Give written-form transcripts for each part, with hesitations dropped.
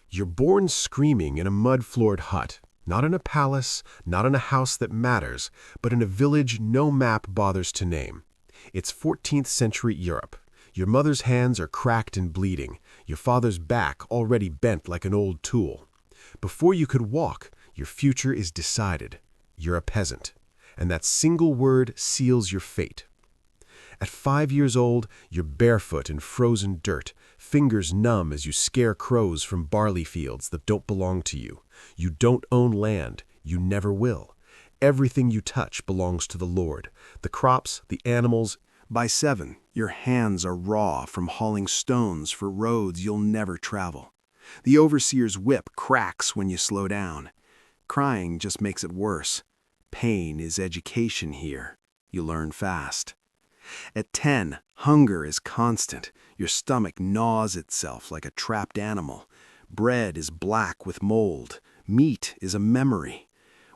You're born screaming in a mud-floored hut, not in a palace, not in a house that matters, but in a village no map bothers to name. It's 14th century Europe. Your mother's hands are cracked and bleeding, your father's back already bent like an old tool. Before you could walk, your future is decided. You're a peasant, and that single word seals your fate. At 5 years old, you're barefoot in frozen dirt, fingers numb as you scare crows from barley fields that don't belong to you. You don't own land. You never will. Everything you touch belongs to the Lord. The crops, the animals. By 7, your hands are raw from hauling stones for roads you'll never travel. The overseer's whip cracks when you slow down. Crying just makes it worse. Pain is education here. You learn fast. At 10, hunger is constant. Your stomach gnaws itself like a trapped animal. Bread is black with mold. Meat is a memory.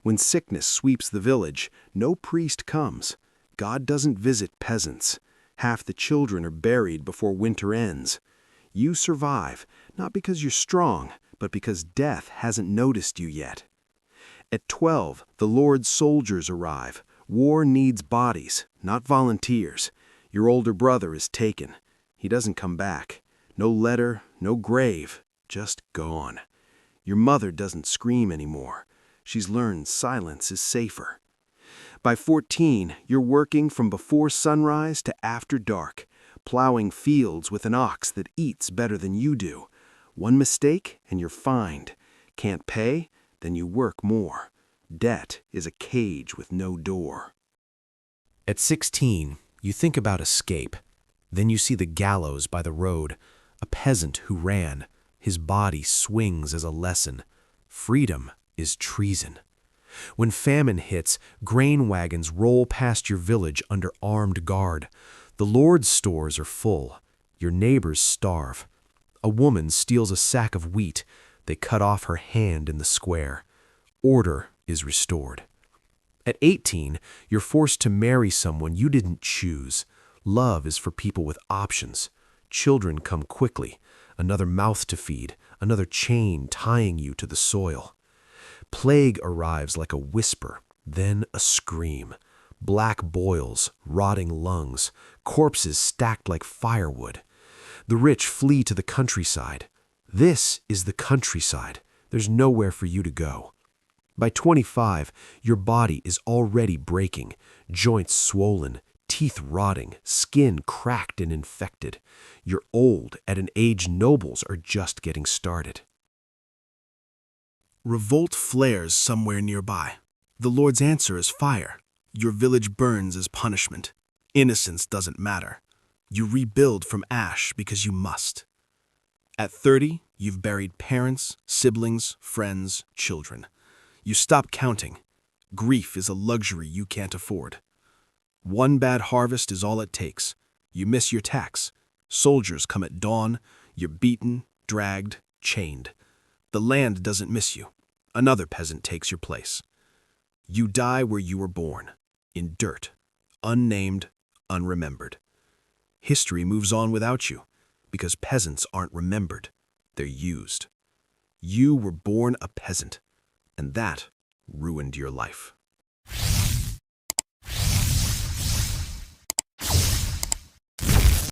When sickness sweeps the village, no priest comes. God doesn't visit peasants. Half the children are buried before winter ends. You survive, not because you're strong, but because death hasn't noticed you yet. At 12, the Lord's soldiers arrive. War needs bodies, not volunteers. Your older brother is taken. He doesn't come back. No letter, no grave, just gone. Your mother doesn't scream anymore. She's learned silence is safer. By 14, you're working from before sunrise to after dark, plowing fields with an ox that eats better than you do. One mistake and you're fined. Can't pay? Then you work more. Debt is a cage with no door. At 16, you think about escape. Then you see the gallows by the road, a peasant who ran. His body swings as a lesson. Freedom is treason. When famine hits, grain wagons roll past your village under armed guard. The Lord's stores are full. Your neighbors starve. A woman steals a sack of wheat. They cut off her hand in the square. Order is restored. At 18, you're forced to marry someone you didn't choose. Love is for people with options. Children come quickly. Another mouth to feed, another chain tying you to the soil. Plague arrives like a whisper, then a scream. Black boils, rotting lungs, corpses stacked like firewood. The rich flee to the countryside. This is the countryside. There's nowhere for you to go. By 25, your body is already breaking, joints swollen, teeth rotting, skin cracked and infected. You're old at an age nobles are just getting started. Revolt flares somewhere nearby. The Lord's answer is fire. Your village burns as punishment. Innocence doesn't matter. You rebuild from ash because you must. At 30, you've buried parents, siblings, friends, children. You stop counting. Grief is a luxury you can't afford. One bad harvest is all it takes. You miss your tax. Soldiers come at dawn. You're beaten, dragged, chained. The land doesn't miss you. Another peasant takes your place. You die where you were born, in dirt, unnamed, unremembered. History moves on without you, because peasants aren't remembered. They're used. You were born a peasant, and that ruined your life.